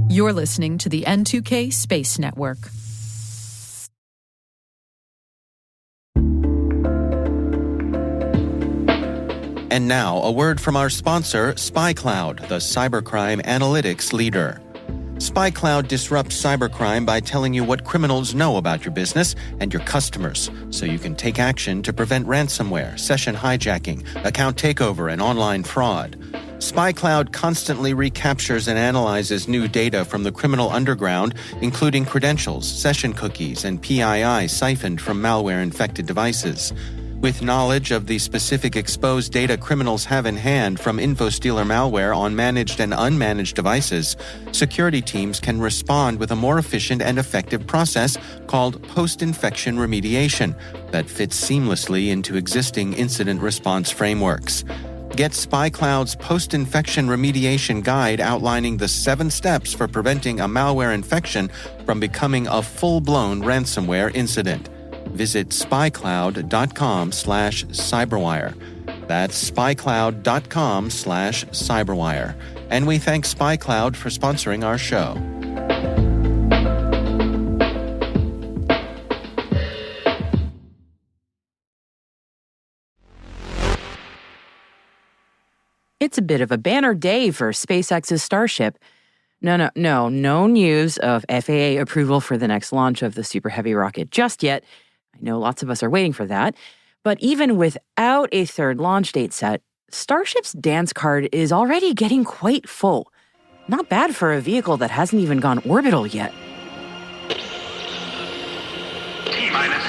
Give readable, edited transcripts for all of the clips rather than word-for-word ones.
You're listening to the N2K Space Network. And now, a word from our sponsor, SpyCloud, the cybercrime analytics leader. SpyCloud disrupts cybercrime by telling you what criminals know about your business and your customers, so you can take action to prevent ransomware, session hijacking, account takeover, and online fraud. SpyCloud constantly recaptures and analyzes new data from the criminal underground, including credentials, session cookies, and PII siphoned from malware-infected devices. With knowledge of the specific exposed data criminals have in hand from InfoStealer malware on managed and unmanaged devices, security teams can respond with a more efficient and effective process called post-infection remediation that fits seamlessly into existing incident response frameworks. Get SpyCloud's post-infection remediation guide outlining the 7 steps for preventing a malware infection from becoming a full-blown ransomware incident. Visit spycloud.com/cyberwire. That's spycloud.com/cyberwire. And we thank SpyCloud for sponsoring our show. It's a bit of a banner day for SpaceX's Starship. No news of FAA approval for the next launch of the Super Heavy rocket just yet. I know lots of us are waiting for that. But even without a third launch date set, Starship's dance card is already getting quite full. Not bad for a vehicle that hasn't even gone orbital yet. T-minus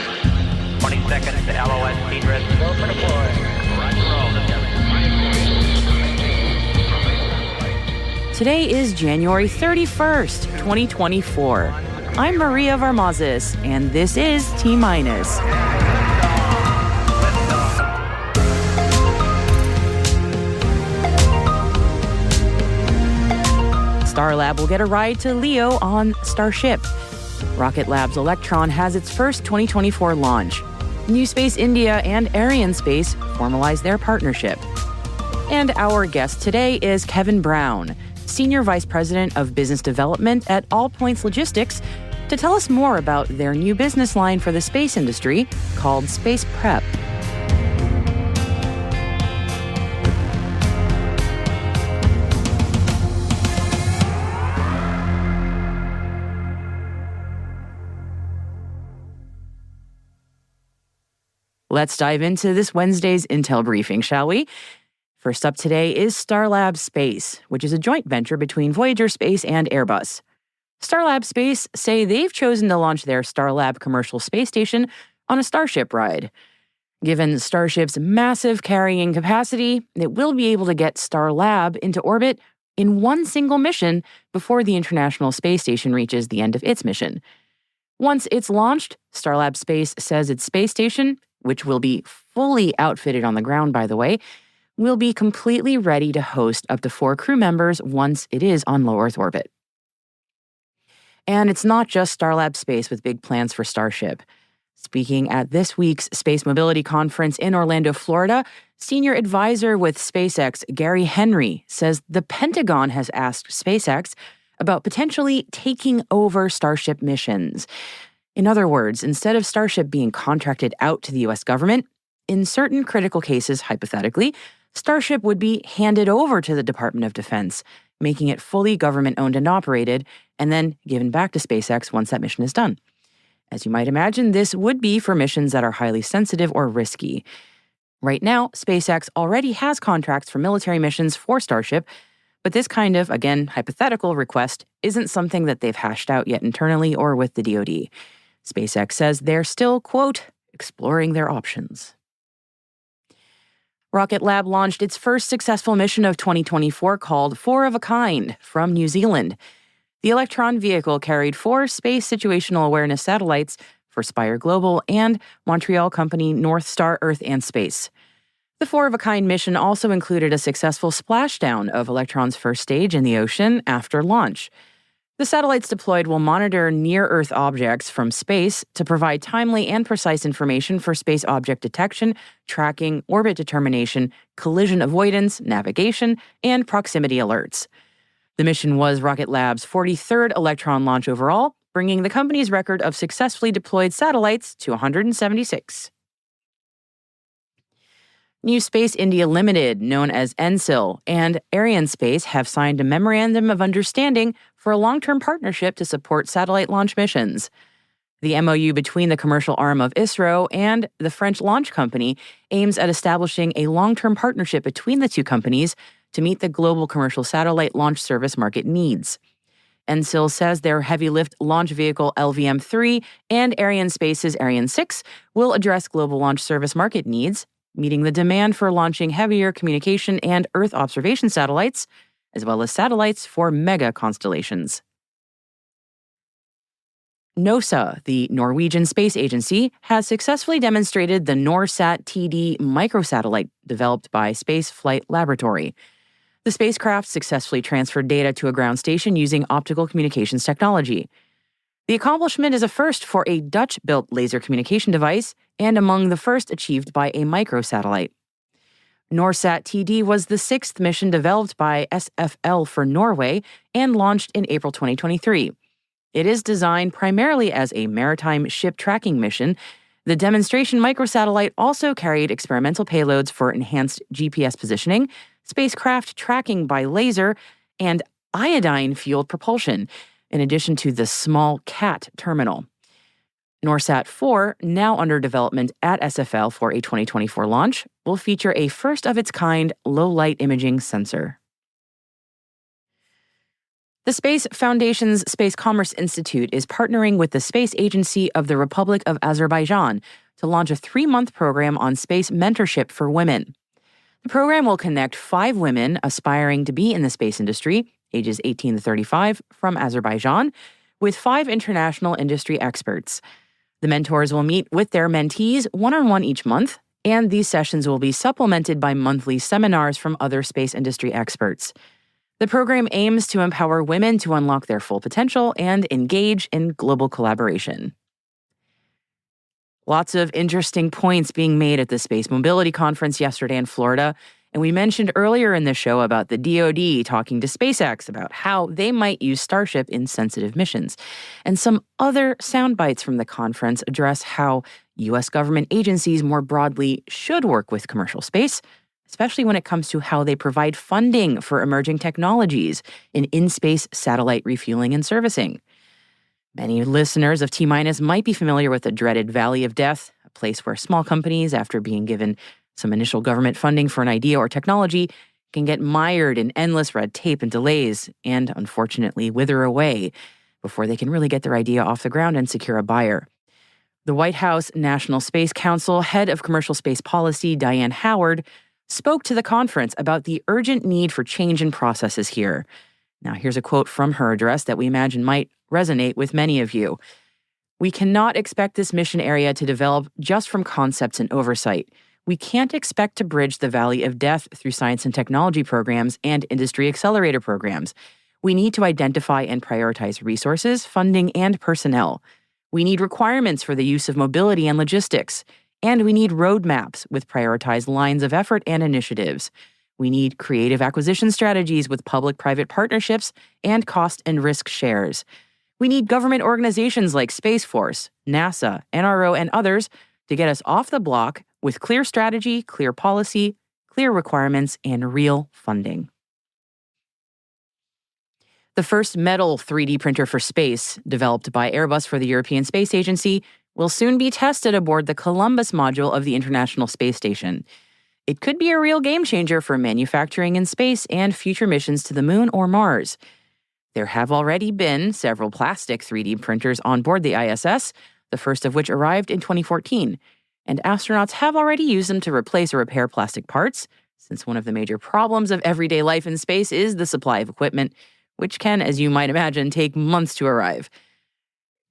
20 seconds to LOS speed rest. Go for deploy. Roger roll. Today is January 31st, 2024. I'm Maria Varmazis, and this is T-minus. StarLab will get a ride to Leo on Starship. Rocket Lab's Electron has its first 2024 launch. NewSpace India and Arianespace formalize their partnership. And our guest today is Kevin Brown, Senior Vice President of Business Development at All Points Logistics, to tell us more about their new business line for the space industry called Space Prep. Let's dive into this Wednesday's Intel briefing, shall we? First up today is StarLab Space, which is a joint venture between Voyager Space and Airbus. StarLab Space say they've chosen to launch their StarLab commercial space station on a Starship ride. Given Starship's massive carrying capacity, it will be able to get StarLab into orbit in one single mission before the International Space Station reaches the end of its mission. Once it's launched, StarLab Space says its space station, which will be fully outfitted on the ground, by the way, will be completely ready to host up to 4 crew members once it is on low Earth orbit. And it's not just StarLab Space with big plans for Starship. Speaking at this week's Space Mobility Conference in Orlando, Florida, senior advisor with SpaceX, Gary Henry, says the Pentagon has asked SpaceX about potentially taking over Starship missions. In other words, instead of Starship being contracted out to the U.S. government, in certain critical cases, hypothetically, Starship would be handed over to the Department of Defense, making it fully government-owned and operated, and then given back to SpaceX once that mission is done. As you might imagine, this would be for missions that are highly sensitive or risky. Right now, SpaceX already has contracts for military missions for Starship, but this kind of, again, hypothetical request isn't something that they've hashed out yet internally or with the DoD. SpaceX says they're still, quote, exploring their options. Rocket Lab launched its first successful mission of 2024 called 4 of a Kind from New Zealand. The Electron vehicle carried 4 space situational awareness satellites for Spire Global and Montreal company North Star Earth and Space. The 4 of a Kind mission also included a successful splashdown of Electron's first stage in the ocean after launch. The satellites deployed will monitor near-Earth objects from space to provide timely and precise information for space object detection, tracking, orbit determination, collision avoidance, navigation, and proximity alerts. The mission was Rocket Lab's 43rd Electron launch overall, bringing the company's record of successfully deployed satellites to 176. NewSpace India Limited, known as NSIL, and Arianespace have signed a Memorandum of Understanding for a long-term partnership to support satellite launch missions. The MOU between the commercial arm of ISRO and the French launch company aims at establishing a long-term partnership between the two companies to meet the global commercial satellite launch service market needs. NSIL says their heavy-lift launch vehicle LVM-3 and Arianespace's Ariane 6 will address global launch service market needs, meeting the demand for launching heavier communication and Earth observation satellites, as well as satellites for mega constellations. NOSA, the Norwegian Space Agency, has successfully demonstrated the NORSAT-TD microsatellite developed by Space Flight Laboratory. The spacecraft successfully transferred data to a ground station using optical communications technology. The accomplishment is a first for a Dutch-built laser communication device and among the first achieved by a microsatellite. NORSAT-TD was the sixth mission developed by SFL for Norway and launched in April 2023. It is designed primarily as a maritime ship tracking mission. The demonstration microsatellite also carried experimental payloads for enhanced GPS positioning, spacecraft tracking by laser, and iodine-fueled propulsion, in addition to the small CAT terminal. NORSAT-4, now under development at SFL for a 2024 launch, will feature a first-of-its-kind low-light imaging sensor. The Space Foundation's Space Commerce Institute is partnering with the Space Agency of the Republic of Azerbaijan to launch a 3-month program on space mentorship for women. The program will connect 5 women aspiring to be in the space industry, ages 18 to 35, from Azerbaijan, with 5 international industry experts. The mentors will meet with their mentees one-on-one each month, and these sessions will be supplemented by monthly seminars from other space industry experts. The program aims to empower women to unlock their full potential and engage in global collaboration. Lots of interesting points being made at the Space Mobility Conference yesterday in Florida, and we mentioned earlier in the show about the DoD talking to SpaceX about how they might use Starship in sensitive missions. And some other sound bites from the conference address how U.S. government agencies more broadly should work with commercial space, especially when it comes to how they provide funding for emerging technologies in in-space satellite refueling and servicing. Many listeners of T-Minus might be familiar with the dreaded Valley of Death, a place where small companies, after being given some initial government funding for an idea or technology, can get mired in endless red tape and delays and, unfortunately, wither away before they can really get their idea off the ground and secure a buyer. The White House National Space Council head of commercial space policy, Diane Howard, spoke to the conference about the urgent need for change in processes here. Now, here's a quote from her address that we imagine might resonate with many of you. "We cannot expect this mission area to develop just from concepts and oversight. We can't expect to bridge the Valley of Death through science and technology programs and industry accelerator programs. We need to identify and prioritize resources, funding, and personnel. We need requirements for the use of mobility and logistics. And we need roadmaps with prioritized lines of effort and initiatives. We need creative acquisition strategies with public-private partnerships and cost and risk shares. We need government organizations like Space Force, NASA, NRO, and others to get us off the block with clear strategy, clear policy, clear requirements, and real funding." The first metal 3D printer for space, developed by Airbus for the European Space Agency, will soon be tested aboard the Columbus module of the International Space Station. It could be a real game changer for manufacturing in space and future missions to the Moon or Mars. There have already been several plastic 3D printers on board the ISS, the first of which arrived in 2014, and astronauts have already used them to replace or repair plastic parts, since one of the major problems of everyday life in space is the supply of equipment, which can, as you might imagine, take months to arrive.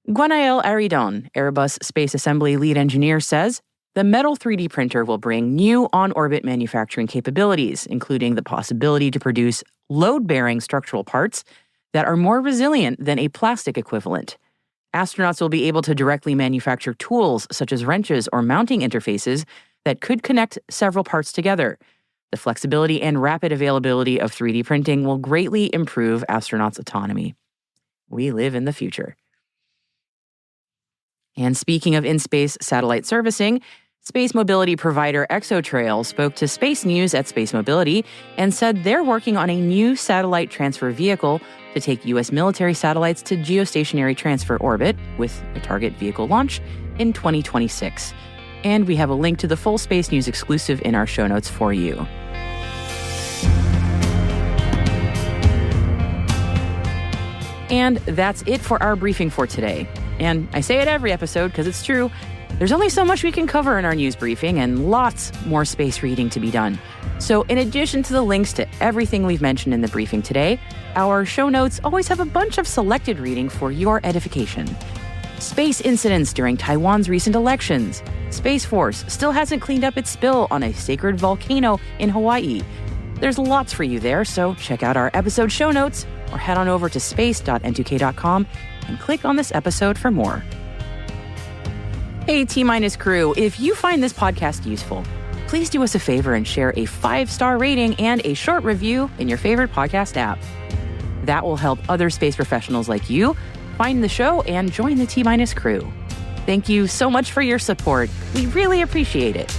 Gwanael Aridon, Airbus Space Assembly lead engineer, says the metal 3D printer will bring new on-orbit manufacturing capabilities, including the possibility to produce load-bearing structural parts that are more resilient than a plastic equivalent. Astronauts will be able to directly manufacture tools such as wrenches or mounting interfaces that could connect several parts together. The flexibility and rapid availability of 3D printing will greatly improve astronauts' autonomy. We live in the future. And speaking of in-space satellite servicing, space mobility provider ExoTrail spoke to Space News at Space Mobility and said they're working on a new satellite transfer vehicle to take U.S. military satellites to geostationary transfer orbit with a target vehicle launch in 2026. And we have a link to the full Space News exclusive in our show notes for you. And that's it for our briefing for today. And I say it every episode because it's true. There's only so much we can cover in our news briefing and lots more space reading to be done. So in addition to the links to everything we've mentioned in the briefing today, our show notes always have a bunch of selected reading for your edification. Space incidents during Taiwan's recent elections. Space Force still hasn't cleaned up its spill on a sacred volcano in Hawaii. There's lots for you there, so check out our episode show notes or head on over to space.n2k.com and click on this episode for more. Hey, T-Minus crew, if you find this podcast useful, please do us a favor and share a 5-star rating and a short review in your favorite podcast app. That will help other space professionals like you find the show and join the T-Minus crew. Thank you so much for your support. We really appreciate it.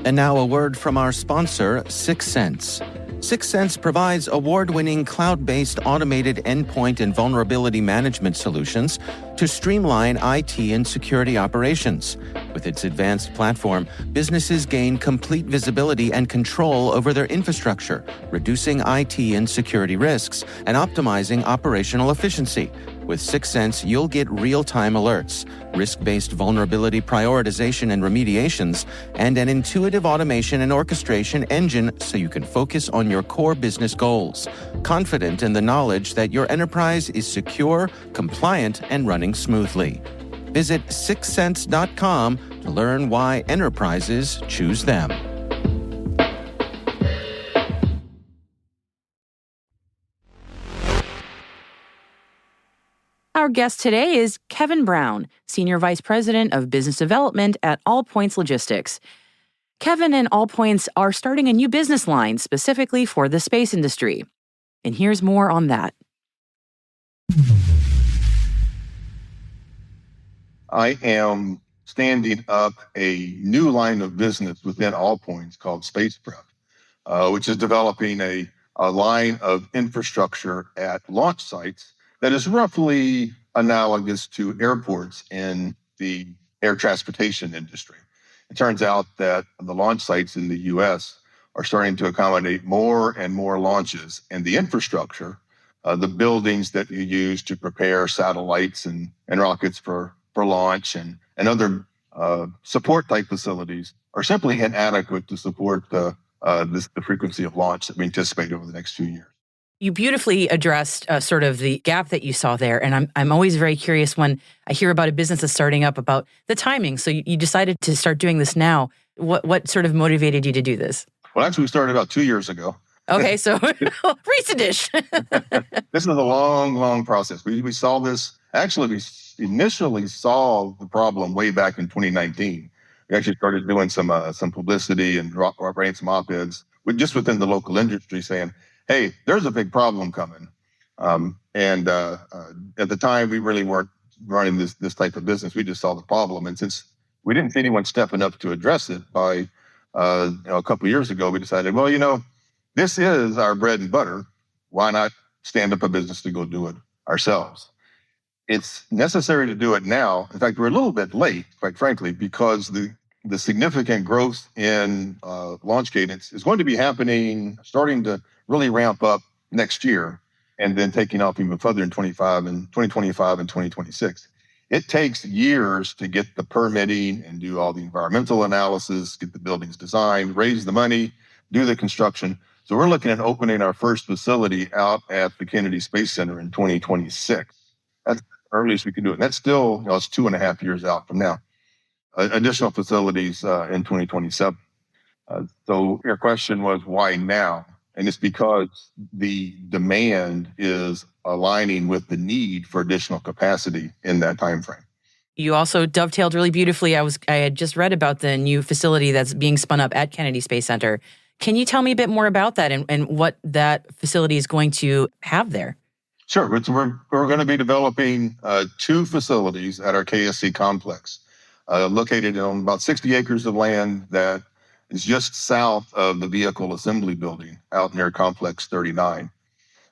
And now a word from our sponsor, 6 Sense. 6 Sense provides award-winning cloud-based automated endpoint and vulnerability management solutions to streamline IT and security operations. With its advanced platform, businesses gain complete visibility and control over their infrastructure, reducing IT and security risks and optimizing operational efficiency. With 6 Sense, you'll get real-time alerts, risk-based vulnerability prioritization and remediations, and an intuitive automation and orchestration engine so you can focus on your core business goals, confident in the knowledge that your enterprise is secure, compliant, and running smoothly. Visit 6sense.com to learn why enterprises choose them. Our guest today is Kevin Brown, Senior Vice President of Business Development at All Points Logistics. Kevin and All Points are starting a new business line specifically for the space industry. And here's more on that. I am standing up a new line of business within All Points called Space Prep, which is developing a line of infrastructure at launch sites that is roughly analogous to airports in the air transportation industry. It turns out that the launch sites in the U.S. are starting to accommodate more and more launches, and the infrastructure, the buildings that you use to prepare satellites and rockets for launch and other support type facilities are simply inadequate to support the frequency of launch that we anticipate over the next few years. You beautifully addressed sort of the gap that you saw there. And I'm always very curious when I hear about a business that's starting up about the timing. So you decided to start doing this now. What sort of motivated you to do this? Well, actually, we started about 2 years ago. Okay, so recent-ish. This is a long process. We saw this. Actually, we initially saw the problem way back in 2019. We actually started doing some publicity and writing some op-eds just within the local industry saying, hey, there's a big problem coming. And at the time, we really weren't running this type of business. We just saw the problem. And since we didn't see anyone stepping up to address it by a couple of years ago, we decided, well, this is our bread and butter. Why not stand up a business to go do it ourselves? It's necessary to do it now. In fact, we're a little bit late, quite frankly, because the significant growth in launch cadence is going to be happening, starting to really ramp up next year, and then taking off even further in 2025 and 2026. It takes years to get the permitting and do all the environmental analysis, get the buildings designed, raise the money, do the construction. So we're looking at opening our first facility out at the Kennedy Space Center in 2026. That's the earliest we can do it. And that's still, it's 2.5 years out from now. Additional facilities in 2027. So your question was why now? And it's because the demand is aligning with the need for additional capacity in that time frame. You also dovetailed really beautifully. I had just read about the new facility that's being spun up at Kennedy Space Center. Can you tell me a bit more about that and what that facility is going to have there? Sure. We're going to be developing 2 facilities at our KSC complex, located on about 60 acres of land that is just south of the vehicle assembly building out near Complex 39.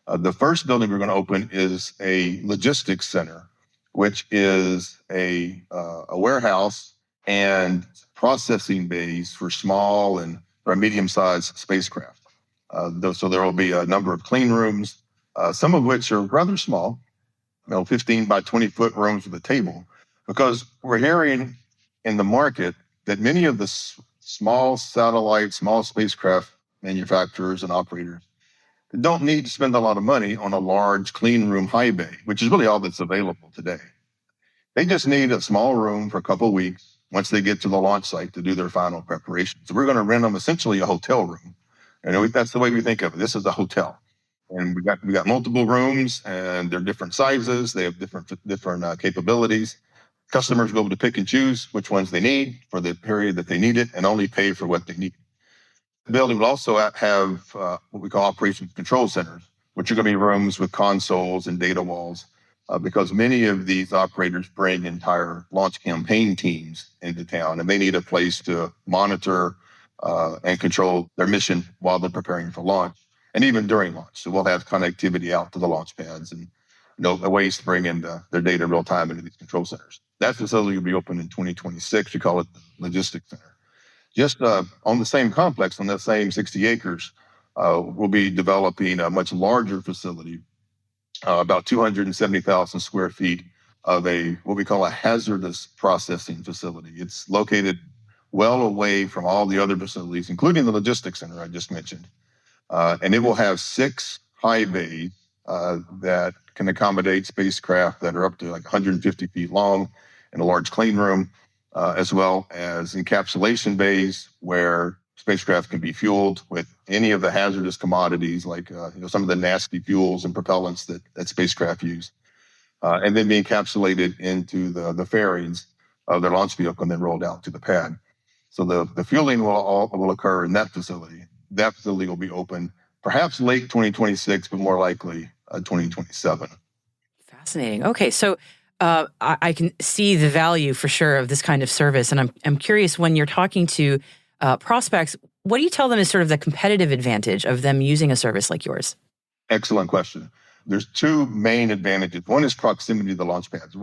The first building we're going to open is a logistics center, which is a warehouse and processing bays for small or medium-sized spacecraft. So there will be a number of clean rooms, some of which are rather small, 15 by 20 foot rooms with a table, because we're hearing in the market that many of the small satellite, small spacecraft manufacturers and operators don't need to spend a lot of money on a large clean room high bay, which is really all that's available today. They just need a small room for a couple of weeks once they get to the launch site to do their final preparation. So we're going to rent them essentially a hotel room. And that's the way we think of it. This is a hotel. And we got multiple rooms, and they're different sizes. They have different capabilities. Customers will be able to pick and choose which ones they need for the period that they need it, and only pay for what they need. The building will also have what we call operations control centers, which are going to be rooms with consoles and data walls, because many of these operators bring entire launch campaign teams into town, and they need a place to monitor and control their mission while they're preparing for launch, and even during launch. So we'll have connectivity out to the launch pads and ways to bring in their data real time into these control centers. That facility will be open in 2026. We call it the Logistics Center. Just on the same complex, on that same 60 acres, we'll be developing a much larger facility, about 270,000 square feet of what we call a hazardous processing facility. It's located well away from all the other facilities, including the Logistics Center I just mentioned. And it will have 6 high bays that can accommodate spacecraft that are up to like 150 feet long in a large clean room, as well as encapsulation bays where spacecraft can be fueled with any of the hazardous commodities, like some of the nasty fuels and propellants that spacecraft use, and then be encapsulated into the fairings of their launch vehicle and then rolled out to the pad. So the fueling will occur in that facility. That facility will be open perhaps late 2026, but more likely 2027. Fascinating. Okay, so I can see the value for sure of this kind of service, and I'm curious, when you're talking to prospects, what do you tell them is sort of the competitive advantage of them using a service like yours? Excellent question. There's 2 main advantages. One is proximity to the launch pads.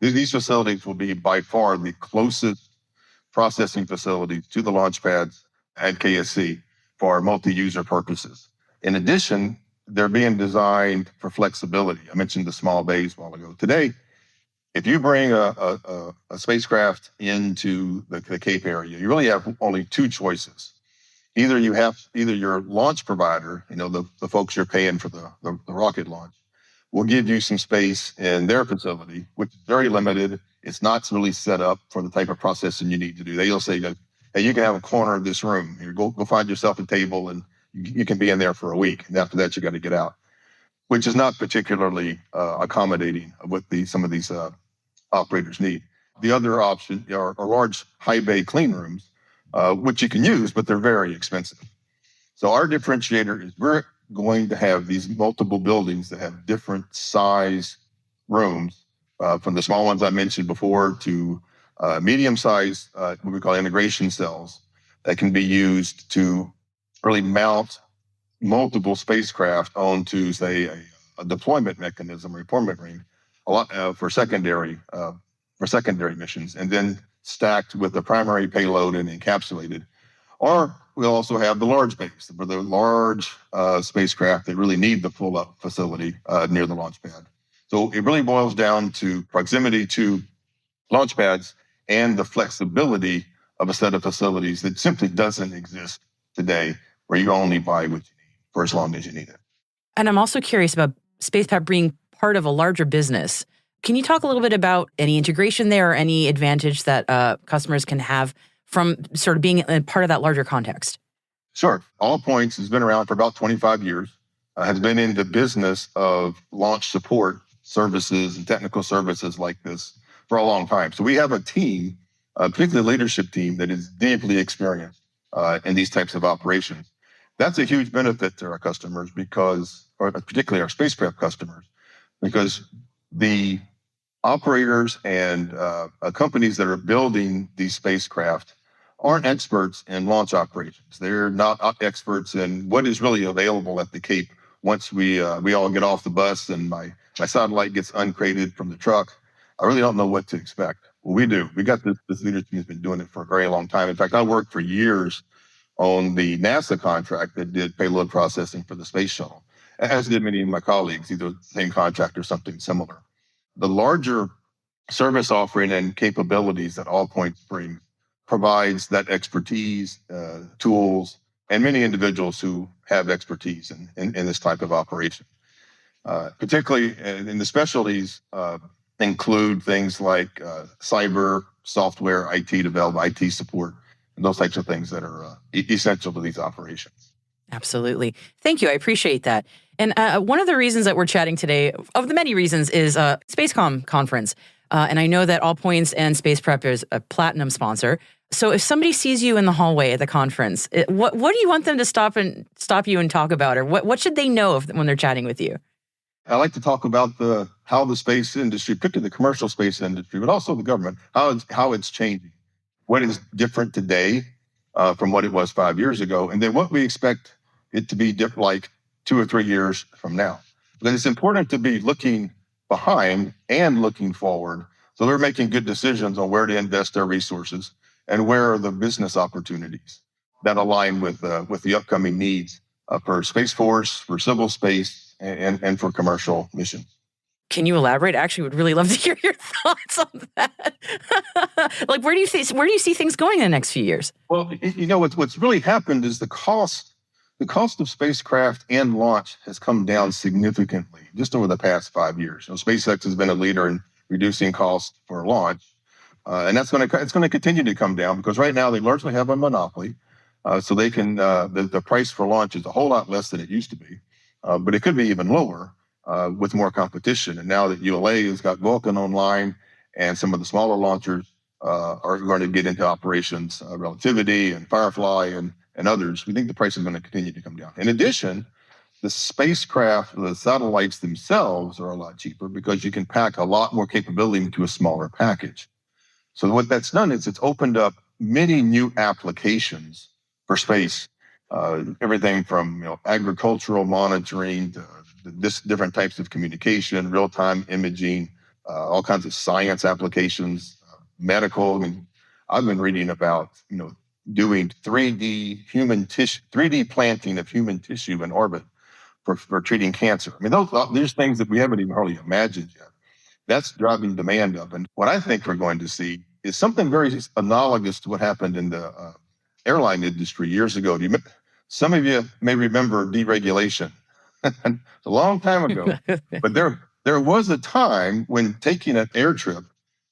These facilities will be by far the closest processing facilities to the launch pads at KSC for multi-user purposes. In addition, they're being designed for flexibility. I mentioned the small bays a while ago. Today, if you bring a spacecraft into the Cape area, you really have only 2 choices. Either your launch provider, the folks you're paying for the rocket launch, will give you some space in their facility, which is very limited. It's not really set up for the type of processing you need to do. They'll say, hey, you can have a corner of this room. Here, go find yourself a table, and you can be in there for a week. And after that, you got to get out, which is not particularly accommodating of what some of these operators need. The other option are large high bay clean rooms, which you can use, but they're very expensive. So our differentiator is we're going to have these multiple buildings that have different size rooms, from the small ones I mentioned before to medium-sized, what we call integration cells, that can be used to really mount multiple spacecraft onto, say, a deployment mechanism, deployment ring, a lot for secondary missions, and then stacked with the primary payload and encapsulated. Or we'll also have the large bays for the large spacecraft that really need the full-up facility near the launch pad. So it really boils down to proximity to launch pads and the flexibility of a set of facilities that simply doesn't exist today, where you only buy what you need for as long as you need it. And I'm also curious about SpacePad being part of a larger business. Can you talk a little bit about any integration there or any advantage that customers can have from sort of being a part of that larger context? Sure. All Points has been around for about 25 years, has been in the business of launch support services and technical services like this for a long time. So we have a team, particularly a leadership team, that is deeply experienced in these types of operations. That's a huge benefit to our customers or particularly our spacecraft customers, because the operators and companies that are building these spacecraft aren't experts in launch operations. They're not experts in what is really available at the Cape once we all get off the bus and my satellite gets uncrated from the truck. I really don't know what to expect. Well, we do. We got this leadership team has been doing it for a very long time. In fact, I worked for years on the NASA contract that did payload processing for the space shuttle, as did many of my colleagues, either the same contract or something similar. The larger service offering and capabilities that All Points brings provides that expertise, tools, and many individuals who have expertise in this type of operation. Particularly in the specialties include things like cyber, software, IT development, IT support, and those types of things that are essential to these operations. Absolutely. Thank you. I appreciate that. And one of the reasons that we're chatting today, of the many reasons, is SpaceCom conference. And I know that All Points and Space Prep is a platinum sponsor. So if somebody sees you in the hallway at the conference, what do you want them to stop you and talk about? Or what should they know when they're chatting with you? I like to talk about how the space industry, particularly the commercial space industry, but also the government, how it's changing. What is different today from what it was 5 years ago, and then what we expect it to be like 2 or 3 years from now. Then it's important to be looking behind and looking forward, so they're making good decisions on where to invest their resources and where are the business opportunities that align with the upcoming needs for Space Force, for civil space, and for commercial missions. Can you elaborate? I actually would really love to hear your thoughts on that. Like, where do you see things going in the next few years? Well, what's really happened is the cost of spacecraft and launch has come down significantly just over the past 5 years. SpaceX has been a leader in reducing costs for launch, and it's going to continue to come down because right now they largely have a monopoly, so they can the price for launch is a whole lot less than it used to be, but it could be even lower. With more competition. And now that ULA has got Vulcan online and some of the smaller launchers are going to get into operations, Relativity and Firefly and others, we think the price is going to continue to come down. In addition, the spacecraft, the satellites themselves are a lot cheaper because you can pack a lot more capability into a smaller package. So what that's done is it's opened up many new applications for space, everything from agricultural monitoring to different types of communication, real-time imaging, all kinds of science applications, medical. I mean, I've been reading about, doing 3D planting of human tissue in orbit for treating cancer. I mean, there's things that we haven't even hardly imagined yet. That's driving demand up. And what I think we're going to see is something very analogous to what happened in the airline industry years ago. Some of you may remember deregulation. A long time ago, but there was a time when taking an air trip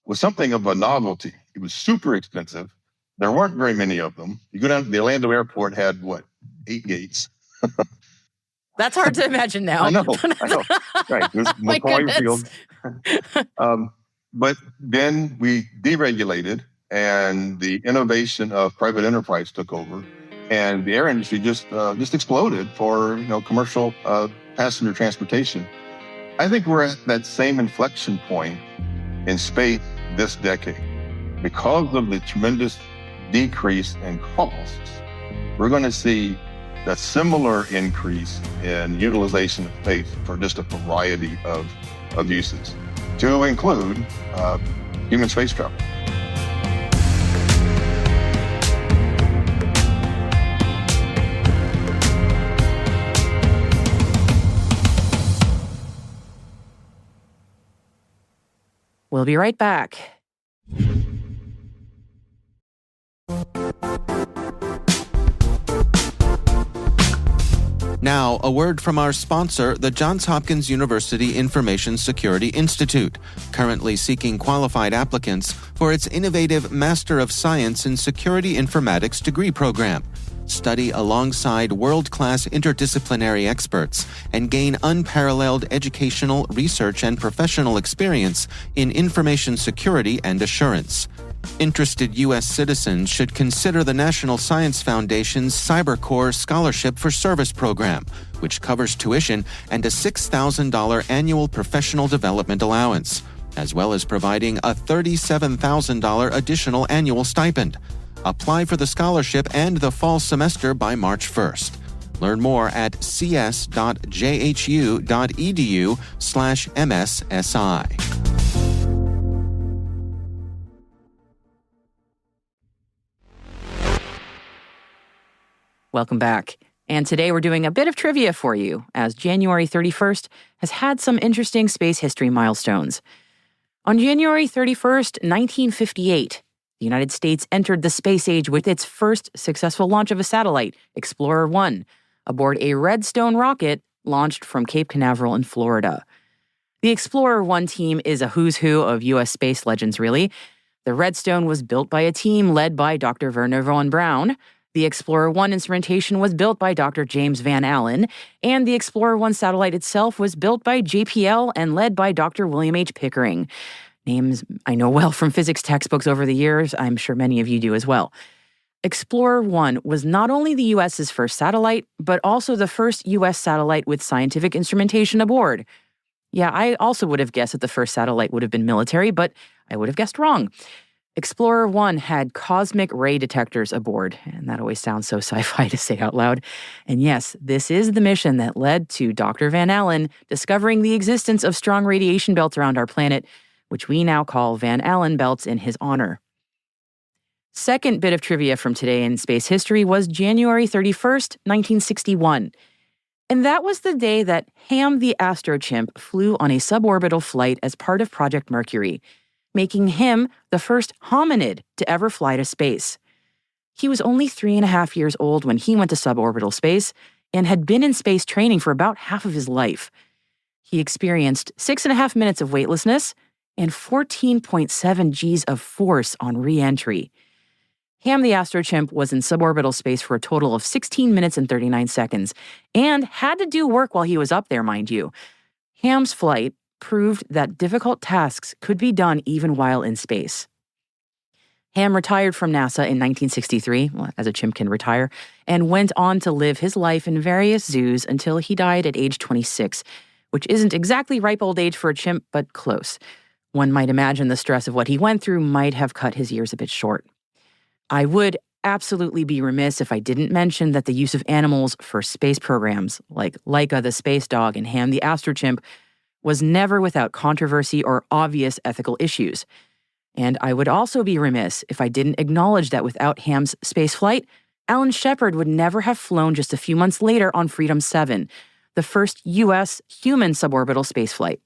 was something of a novelty. It was super expensive. There weren't very many of them. You go down to the Orlando airport, had 8 gates. That's hard to imagine now. I know. Right, it was McCoy Field. But then we deregulated, and the innovation of private enterprise took over. And the air industry just exploded for commercial passenger transportation. I think we're at that same inflection point in space this decade. Because of the tremendous decrease in costs, we're going to see a similar increase in utilization of space for just a variety of uses, to include human space travel. We'll be right back. Now, a word from our sponsor, the Johns Hopkins University Information Security Institute, currently seeking qualified applicants for its innovative Master of Science in Security Informatics degree program. Study alongside world-class interdisciplinary experts and gain unparalleled educational, research, and professional experience in information security and assurance. Interested U.S. citizens should consider the National Science Foundation's CyberCore Scholarship for Service program, which covers tuition and a $6,000 annual professional development allowance, as well as providing a $37,000 additional annual stipend. Apply for the scholarship and the fall semester by March 1st. Learn more at cs.jhu.edu/MSSI. Welcome back. And today we're doing a bit of trivia for you, as January 31st has had some interesting space history milestones. On January 31st, 1958, the United States entered the space age with its first successful launch of a satellite, Explorer 1, aboard a Redstone rocket launched from Cape Canaveral in Florida. The Explorer 1 team is a who's who of U.S. space legends, really. The Redstone was built by a team led by Dr. Wernher von Braun. The Explorer 1 instrumentation was built by Dr. James Van Allen, and the Explorer 1 satellite itself was built by JPL and led by Dr. William H. Pickering. Names I know well from physics textbooks over the years. I'm sure many of you do as well. Explorer 1 was not only the U.S.'s first satellite, but also the first U.S. satellite with scientific instrumentation aboard. Yeah, I also would have guessed that the first satellite would have been military, but I would have guessed wrong. Explorer 1 had cosmic ray detectors aboard, and that always sounds so sci-fi to say out loud. And yes, this is the mission that led to Dr. Van Allen discovering the existence of strong radiation belts around our planet, which we now call Van Allen belts in his honor. Second bit of trivia from today in space history was January 31st, 1961. And that was the day that Ham the astrochimp flew on a suborbital flight as part of Project Mercury, making him the first hominid to ever fly to space. He was only 3.5 years old when he went to suborbital space and had been in space training for about half of his life. He experienced 6.5 minutes of weightlessness and 14.7 Gs of force on re-entry. Ham the astrochimp was in suborbital space for a total of 16 minutes and 39 seconds and had to do work while he was up there, mind you. Ham's flight proved that difficult tasks could be done even while in space. Ham retired from NASA in 1963, as a chimp can retire, and went on to live his life in various zoos until he died at age 26, which isn't exactly ripe old age for a chimp, but close. One might imagine the stress of what he went through might have cut his years a bit short. I would absolutely be remiss if I didn't mention that the use of animals for space programs, like Laika the space dog and Ham the astrochimp, was never without controversy or obvious ethical issues. And I would also be remiss if I didn't acknowledge that without Ham's spaceflight, Alan Shepard would never have flown just a few months later on Freedom 7, the first U.S. human suborbital spaceflight.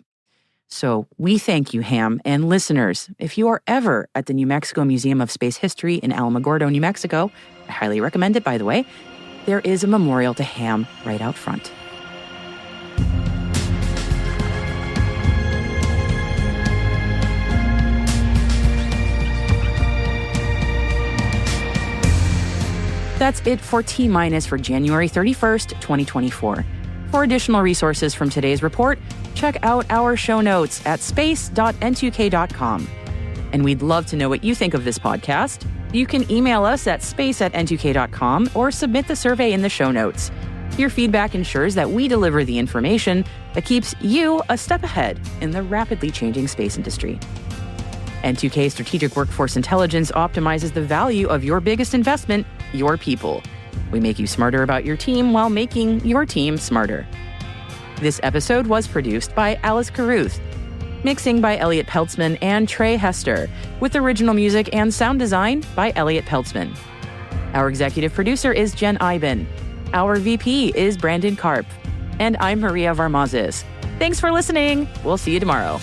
So we thank you, Ham, and listeners, if you are ever at the New Mexico Museum of Space History in Alamogordo, New Mexico, I highly recommend it, by the way, there is a memorial to Ham right out front. That's it for T- for January 31st, 2024. For additional resources from today's report, check out our show notes at space.n2k.com. And we'd love to know what you think of this podcast. You can email us at space@n2k.com or submit the survey in the show notes. Your feedback ensures that we deliver the information that keeps you a step ahead in the rapidly changing space industry. N2K Strategic Workforce Intelligence optimizes the value of your biggest investment, your people. We make you smarter about your team while making your team smarter. This episode was produced by Alice Carruth, mixing by Elliot Peltzman and Trey Hester, with original music and sound design by Elliot Peltzman. Our executive producer is Jen Iben. Our VP is Brandon Karp. And I'm Maria Varmazes. Thanks for listening. We'll see you tomorrow.